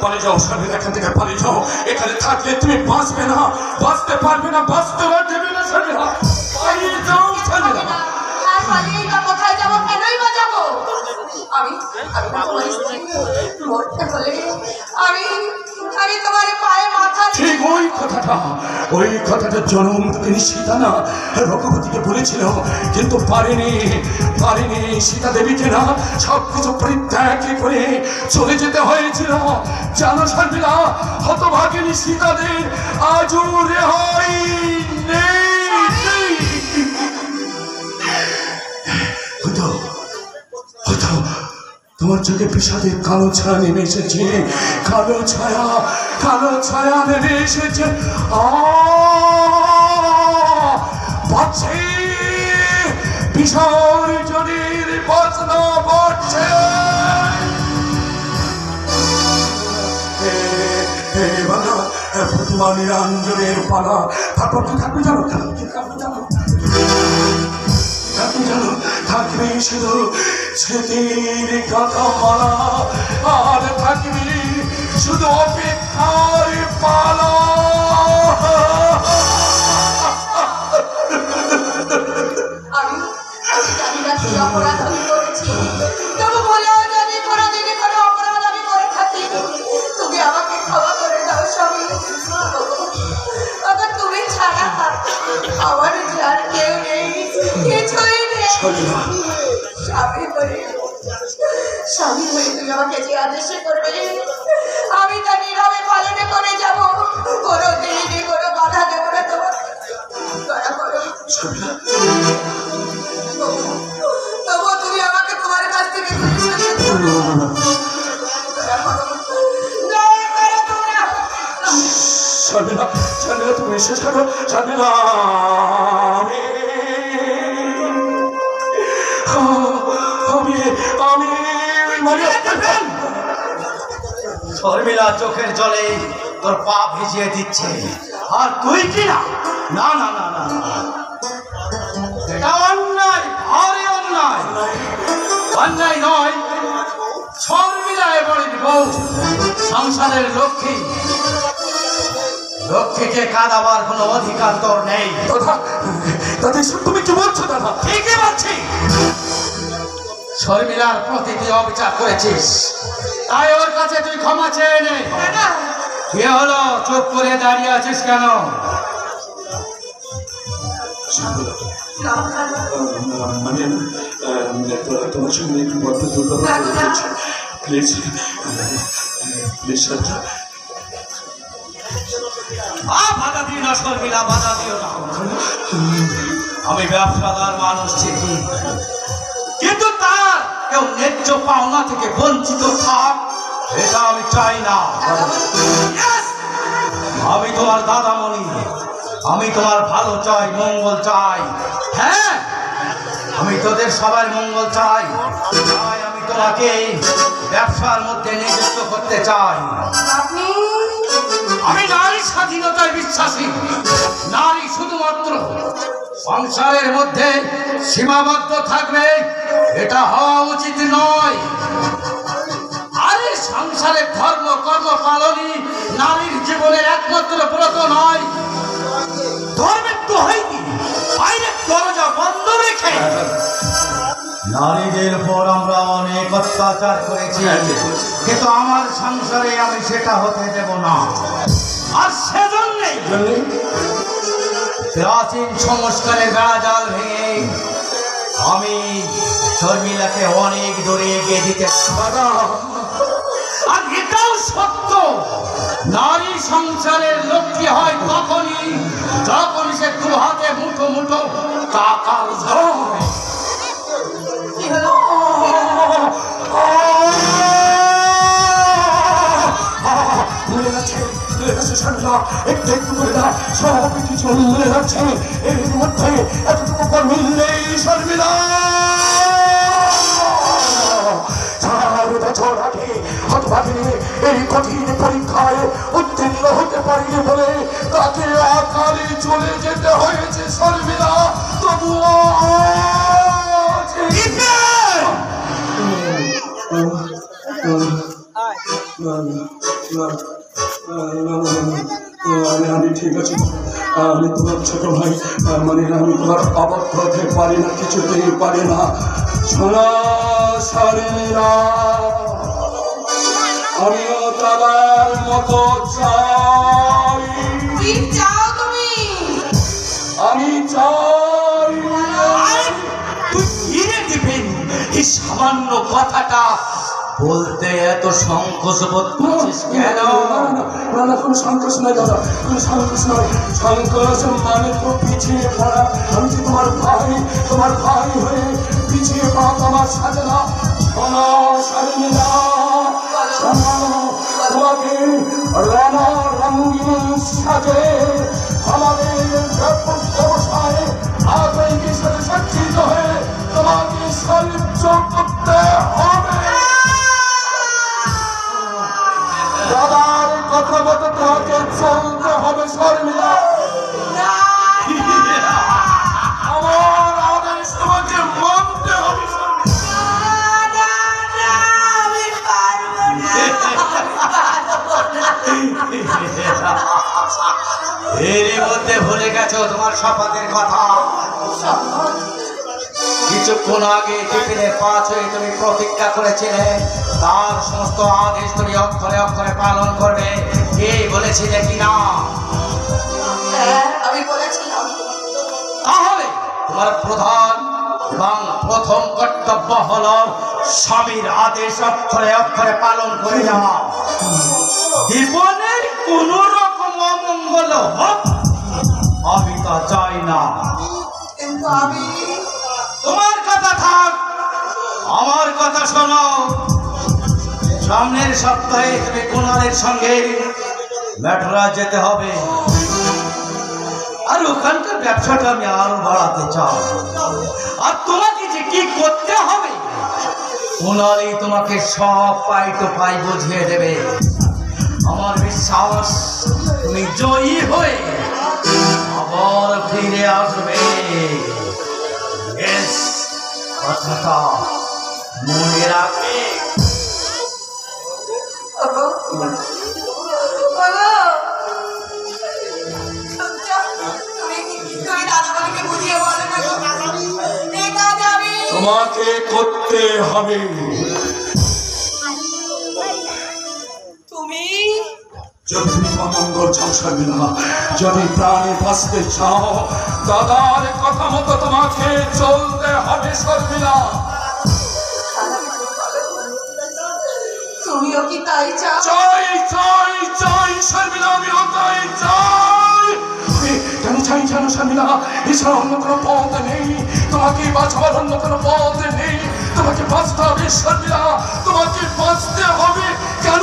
পালিয়ে যাও শর্মিলা, এখান থেকে পালিয়ে যাও। এখানে থাকলে তুমি বাঁচবে না, বাঁচতে পারবে না, বাঁচতে পারবে না শর্মিলা। পালিয়ে যাও শর্মিলা। আর পালিয়ে না কোথায় যাবো, কেনই বা যাবো? আমি মরতে হলে আমি তোমার পায়ে মাথা। ঠিক ওই কথাটা জনম তিনি সীতা না রঘুপতিকে বলেছিল, কিন্তু পারেনি সীতা দেবীকে না সবকিছু পরিত্যাগ করে চলে যেতে হয়েছিল। জানো শর্মিলা, হতভাগিনী সীতাদের আজও রেহাই নেই। হয়তো তোমার চোখে বিষাদের কালো ছায়া নেমে এসেছে, কালো ছায়া নেমে এসেছে। বিসর্জনের বাজনা বাজছে। প্রতিমা নিরঞ্জনের পালা। তারপর কি থাকবে জানো? থাকবে শুধু স্মৃতির কথা মালা, আর থাকবে শুধু অপেক্ষার পালা। আমি জানি না কি অপরাধ আমি করেছি, তবু বলেও জানি কোনোদিনই কোনো অপরাধ আমি করে থাকি। তুমি আমাকে ক্ষমা করে দাও স্বামী। আবার তুমি ছাড়া আমার যার কেউ নেই, কিছুই নেই। স্বামী হয়ে তুমি আমাকে যে আদেশ করবে আমি তা নীরবে পালনে করে যাব। কোনোদিনই কোনো বাধা দেব না তোমার। দয়া করো, তবুও তুমি আমাকে তোমার কাছ থেকে শর্মিলা, তুমি বিশ্বাস করো শর্মিলা, শর্মিলা চোখের জলে তোর পা ভিজিয়ে দিচ্ছে, আর তুই কি না? না না না না, এটা অন্যায়, ভারী অন্যায়। অন্যায় নয়, শর্মিলা এবারের বউ, সংসারের লক্ষ্মীকে কাঁদাবার কোনো অধিকার তোর নেই। দাদা তুমি কি বলছো? দাদা ঠিকই বলছি। শর্মিলার প্রতি তুই অবিচার করেছিস, তাই ওর কাছে তুই ক্ষমা চেয়ে নে। কি হলো, চুপ করে দাঁড়িয়ে আছিস কেন? মানে তোমার সঙ্গে একটু গল্প প্লিজ বাধা দিও না শর্মিলা, বাধা দিও না। আমি ব্যবসাদার মানুষ ঠিকই, কিন্তু তার কেউ ন্যায্য পাওনা থেকে বঞ্চিত থাক, এটা আমি চাই না। আমি তোমার দাদামণি, আমি তোমার ভালো চাই, মঙ্গল চাই। হ্যাঁ, আমি তোদের সবার মঙ্গল চাই। আমি তোমাকে ব্যবসার মধ্যে নিযুক্ত করতে চাই। আমি নারী স্বাধীনতায় বিশ্বাসী। নারী শুধুমাত্র সংসারের মধ্যে সীমাবদ্ধ থাকবে, এটা হওয়া উচিত নয়। আরে সংসারের ধর্ম কর্ম পালনই নারীর জীবনের একমাত্র ব্রত নয়। ধর্মের তো হয়নি বাইরের দরজা বন্ধ রেখে নারীদের উপর আমরা অনেক অত্যাচার করেছি, কিন্তু আমার সংসারে আমি সেটা হতে দেব না। আর সেজন্যই প্রাচীন সংস্কারের বেড়াজাল ভেঙে আমি শর্মিলাকে অনেক দূরে এগিয়ে দিতে। আর এটাও সত্য, নারী সংসারের লক্ষ্মী হয় তখনই যখন সে দু হাতে মুঠো মুঠো টাকার ধরে। একটু একটু করে না সব কিছু ভুলে যাচ্ছে। এর মধ্যে এতটুকু করলেই শর্মিলা 4 বছর আগে হতভাগিনী এই কঠিন পরীক্ষায় উত্তীর্ণ হতে পারিনি বলে তাকে আকালে চলে যেতে হয়েছে শর্মিলা। তবু ছোট ভাই, মানে আমি তোমার অবদ্ধ হতে পারি না, কিছুতেই পারি না। শোনা শর্মিলা, আমিও দাদার মতো চাই। কি চাও তুমি? আমি চাই তুই ফিরে দিবেন এই সামান্য কথাটা বলতে এত সংকোচ বোধ করছিস কেন? না না, কোনো সংকোচ নয় দাদা, কোনো সংকোচ নয়। সংকোচ মানে তো পিছিয়ে পড়া। আমি যে তোমার ভাই হয়ে পিছিয়ে পড়া তোমার সাজে না। শোনো শর্মিলা, শোনো, তোমাকে রানা রঙিন সাজে আমাদের ব্যবসায় আগ্রহীর সাথে সজ্জিত হয়ে তোমাকে সাহায্য করতে হবে। দাদার কথা মতো তোমাকে চলতে হবে শর্মিলা। আমার আদেশ তোমাকে মানতে হবে এরই মধ্যে ভুলে গেছো তোমার শপথের কথা। কিছুক্ষণ আগে টিফিনের পাঁচ হয়ে তুমি প্রতিজ্ঞা করেছিলে তার সমস্ত আদেশ তুমি অক্ষরে অক্ষরে পালন করবে। কে বলেছিলে কিনা? আমি বলেছিলাম। তাহলে তোমার প্রধান এবং প্রথম কর্তব্য হলো স্বামীর আদেশ অক্ষরে অক্ষরে পালন করে যাওয়া। জীবনের কোন রকম অমঙ্গল হোক আমি তা চাই না। কিন্তু আমি তোমার কথা থাক, আমার কথা শোনো। সামনের সপ্তাহে তুমি কুণালের সঙ্গে মেট্রা যেতে হবে, আর ওখানকার ব্যবসাটা আমি আরো বাড়াতে চাই। আর তোমাকে যে কি করতে হবে কুণালই তোমাকে সব পাই টু পাই বুঝিয়ে দেবে। আমার বিশ্বাস তুমি জয়ী হয়ে আবার ফিরে আসবে। কথাটা মনে রাখবে। তোমাকে করতে হবে। তুমি যদি তুমি অমঙ্গল চাও শর্মিলা, যদি প্রাণে বাঁচতে চাও, দাদার কথা মতো তোমাকে চলতে হবে শর্মিলা। তুমিও কি তাই চাও? চাই চাই চাই শর্মিলা, আমিও তাই চাই। কেন চাই জানো শর্মিলা? এছাড়া অন্য কোনো পথ নেই। তোমাকে বাঁচাবার অন্য কোনো পথ নেই। তোমাকে বাঁচতে হবে শর্মিলা, তোমাকে বাঁচতে হবে। কেন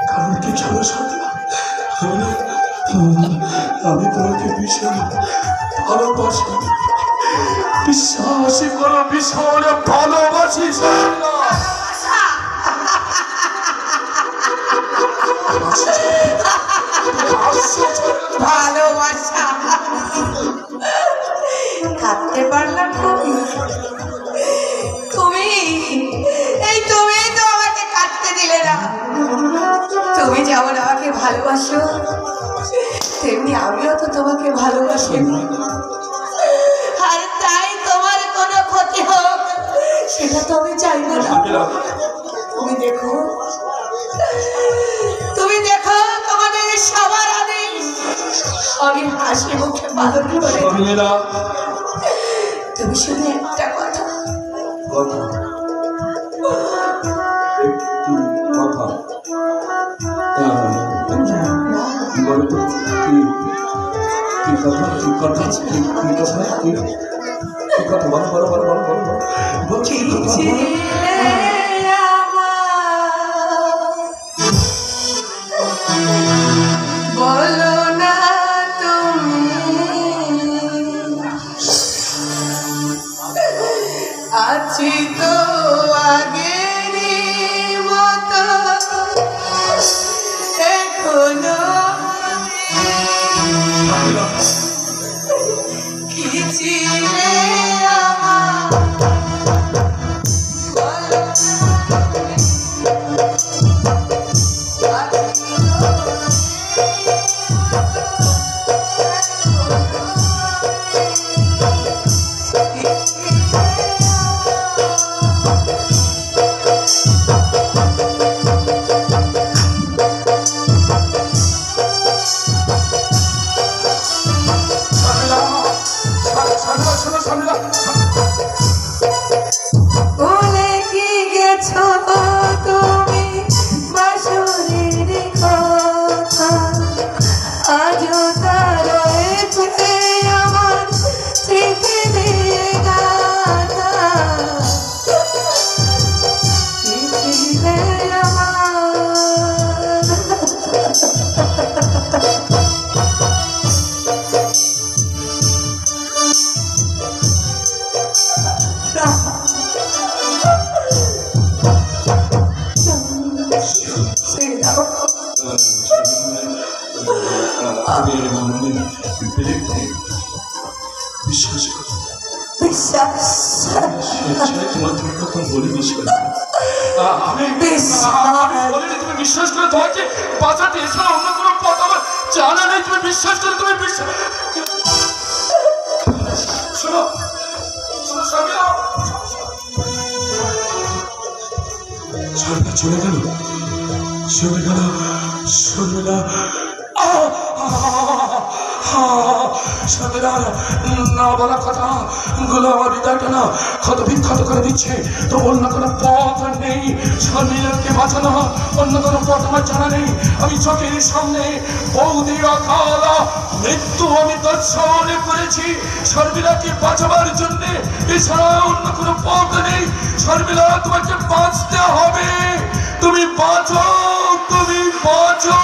কারণ কি জানো শর্মিলা? আমি তোমাকে ভীষণ ভালোবাসি, বিশ্বাস করো, ভীষণ ভালোবাসি শর্মিলা। ভালোবাসা কাঁদতে পারলাম তুমি? তুমি তো আমাকে কাঁদতে দিলে না। তুমি যেমন আমাকে ভালোবাসো তেমনি আমিও তো তোমাকে ভালোবাসি। আর তাই তোমার কোনো ক্ষতি হোক সেটা তো আমি চাইবো না। তুমি দেখো তোমাদের সবার আদেশ আমি হাসি মুখে পালন করে। তুমি শুধু একটা কথা, বলো না তুমি আছি তো আগের মতো এখনো কি ছিলে আমার, বলো না। আমি মনে বিশ্বাস করি, বিশ্বাস তোমার কথা বলিনি। আমি বলিনি তুমি বিশ্বাস করে, তোমাকে বাঁচাতে এছাড়া অন্য কোনো পথ আমার জানা নেই। তুমি বিশ্বাস করে, তুমি বিশ্বাস শোনো শোনো শর্মিলা, শর্মিলা চলে গেল, চলে গেল শর্মিলা। শর্মিলার না বলা কথা গুলো আমার হৃদয়টা না ক্ষত বিক্ষত করে দিচ্ছে। তো অন্য কোনো পথ নেই শর্মিলাকে বাঁচানো, অন্য কোনো পথ আমার জানা নেই। আমি চোখের সামনে বৌদি অকাল মৃত্যু আমি দর্শন করেছি শর্মিলাকে বাঁচাবার জন্যে, এছাড়া অন্য কোনো পথ নেই। শর্মিলা তোমাকে বাঁচতে হবে, তুমি বাঁচো, তুমি বাঁচো।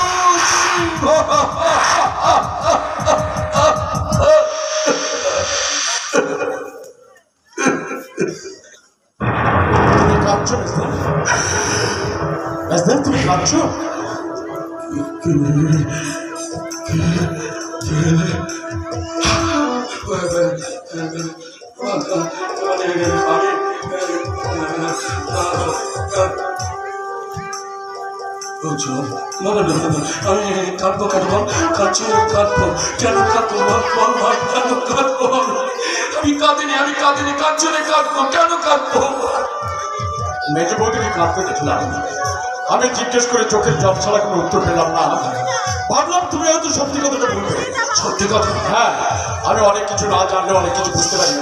তুমি কাঁদছ? আমি কাঁদবো কাঁদবো কাঁদছি, কাঁদবো কেন কাঁদবো বল ভাই, কেন কাঁদবো? আমি কাঁদিনি, আমি কাঁদিনি, কাঁদছি না, কাঁদবো কেন কাঁদবো? মেজে বৌদিকে কাঁদতে দেখলাম, আমি জিজ্ঞেস করে চোখের জল ছাড়া কোনো উত্তর পেলাম না। ভাবলাম তুমি হয়তো সত্যি কথাটা বলবে। সত্যি কথা? হ্যাঁ, আমি অনেক কিছু না জানলে অনেক কিছু বুঝতে পারি।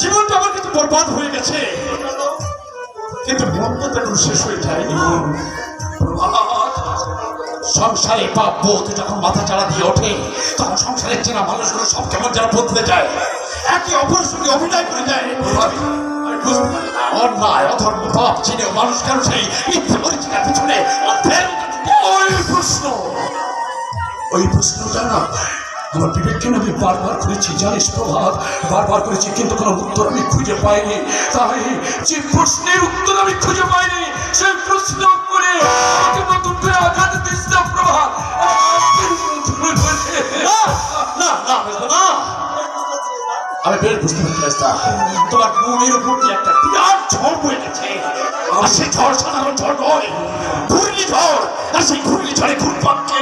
জীবনটা আমার কিন্তু বরবাদ হয়ে গেছে, কিন্তু মনটা তো এখন শেষ হয়ে যায়নি। সংসারে বাপ বউ যখন মাথা চাড়া দিয়ে ওঠে, তখন সংসারের চেনা মানুষগুলো সব কেমন যেন বদলে যায়, একে অপরের সঙ্গে অভিনয় করে যায়। অন্যায় অধর্ম পাপ চিনেও মানুষ কেন সেই মিথ্যে পরিচিকার পিছনে ওই প্রশ্নটা না আমার বিবেককে আমি বারবার করেছি, জানিস প্রভাত, বারবার করেছি, কিন্তু কোনো উত্তর আমি খুঁজে পাইনি। তাই যে প্রশ্নের উত্তর আমি খুঁজে পাইনি, সেই প্রশ্ন করে আমাকে নতুন করে আঘাত দিস না প্রভাত। আমি বেশ বুঝতে পারছি তোমার মনের উপর দিয়ে একটা বিরাট ঝড় বয়ে গেছে। আর সেই ঝড় সাধারণ ঝড় নয়, ঘূর্ণি ঝড়। আর সেই ঘূর্ণি ঝড়ে ঘুরপাককে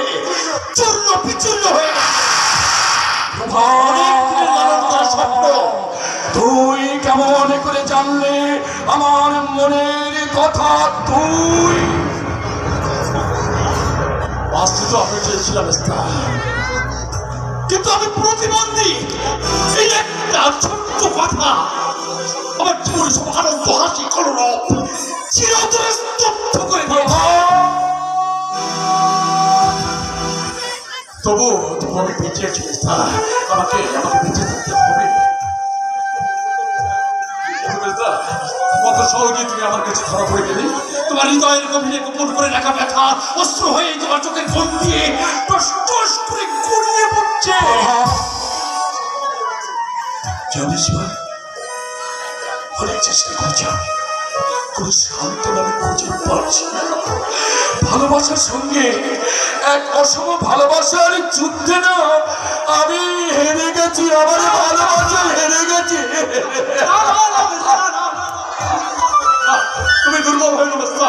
চূর্ণ বিচূর্ণ হয়ে স্বপ্ন। তুই কেমন করে জানলে আমার মনের কথা? তুই বাস্তু তো আমি চেয়েছিলাম, কিন্তু আমি প্রতিবন্ধী। এই একটা ছোট্ট কথা আমার জীবনে সব আনন্দ হাসি কলরব চিরতরে স্তব্ধ করে দিয়েছে। তবু আমি বেঁচে আছি, আমাকে বেঁচে থাকতে হবে। কত সহজে তুমি আমার কাছে ধরা পড়ে গেলে, তোমার হৃদয়ের গভীরে গোপন করে রাখা ব্যথা অস্ত্র হয়ে তোমার চোখের কোণ দিয়ে টস টস করে গড়িয়ে পড়ছে। জানিস ভাই, অনেক চেষ্টা করছি, কোনো সান্ত্বনা আমি খুঁজে পাচ্ছি না। ভালোবাসার সঙ্গে এক অসম ভালোবাসার যুদ্ধে না আমি হেরে গেছি, আমার ভালোবাসা হেরে গেছি। তুমি দুর্বল হয়ে অবস্থা,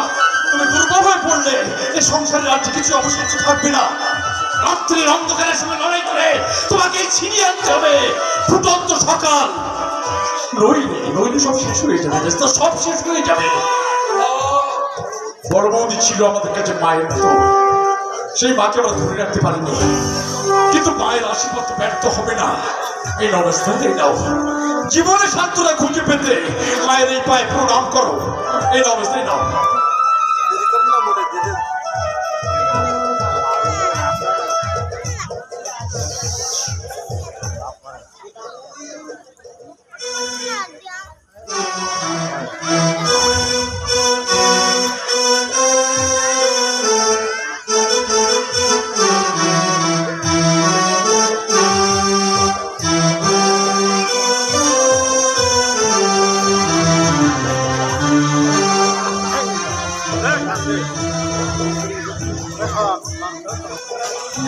তুমি দুর্বল হয়ে পড়লে এই সংসারের আর কিছু অবশিষ্ট থাকবে না। রাত্রির অন্ধকারের সঙ্গে লড়াই করে তোমাকে ছিনিয়ে আনতে হবে ফুটন্ত সকাল। নইলে সব শেষ হয়ে যাবে, সব শেষ হয়ে যাবে। বড় বৌদি ছিল আমাদের কাছে মায়ের মতো, সেই মাকে আমরা ধরে রাখতে পারিনি, কিন্তু মায়ের আশীর্বাদ তো ব্যর্থ হবে না। এই অবস্থাতে নাও, জীবনে সান্ত্বনা খুঁজে পেতে মায়ের এই পায়ে প্রণাম করো। এই অবস্থায় নাও।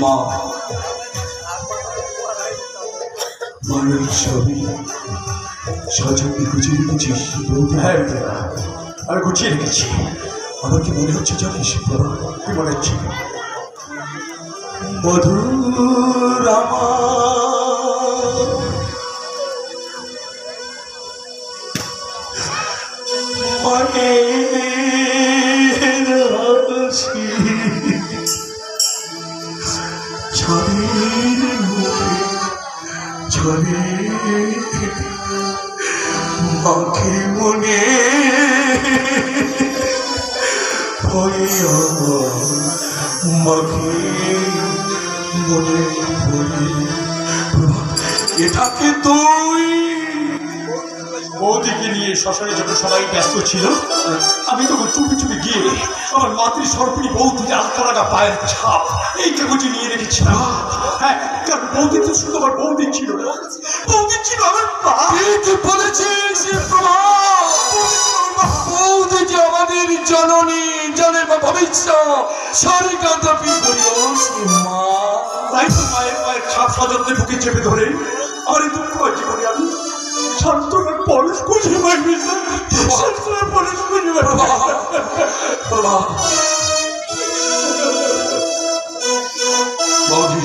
মা মায়ের ছবি সচক্ষে গুছিয়ে রেখেছিস? হ্যাঁ আমি গুছিয়ে রেখেছি। আমার কি মনে হচ্ছে জানিস কি মনে হচ্ছে? মধুর আমার মায়ের হাসি ছড়িয়ে মুখে ছড়িয়ে মাকে মনে ভয়ে মাকে মনে ভয়ে এটাকে তুই বৌদিকে নিয়ে শ্মশানে যখন সবাই ব্যস্ত ছিল, আমি তখন চুপি চুপি গিয়ে আমার মাতৃ সর্পিনী বৌদিকে আটকা লাগা পায়ের ছাপ এই কাগজে নিয়ে রেখেছিলাম। হ্যাঁ, কারণ বৌদি তো শুধু আমার বৌদি ছিল না, বৌদি ছিল আমার মা। তুই বলেছিস বৌদি যে আমাদের জননী জনের ভবিষ্যৎ স্বর্গদপি করিস মা। তাই তো মায়ের পায়ের ছাপ সযত্নে বুকে চেপে ধরে আমার এই দুঃখ জীবনে আমি সান্ত্বনার পরশ খুঁজে পাইনি, সান্ত্বনার পরশ খুঁজে পাইনি। বৌদি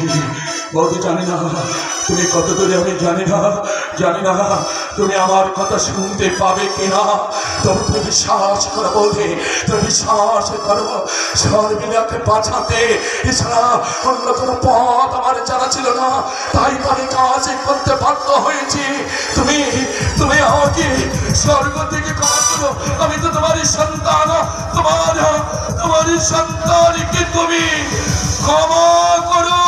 বৌদি জানি না তুমি কত দূরে, আমি জানি না তুমি আমার কথা শুনতে পাবে কিনা, তবে তুমি বিশ্বাস করো বৌদি, তুমি বিশ্বাস করো সর্বিলাকে বাঁচাতে এছাড়া অন্য কোনো পথ আমার জানা ছিল না, তাই আমি কাজ করতে বাধ্য হয়েছি। তুমি আমাকে স্বর্গ থেকে ক্ষমা করো, আমি তো তোমারই সন্তান, তোমার সন্তানকে তুমি ক্ষমা করো।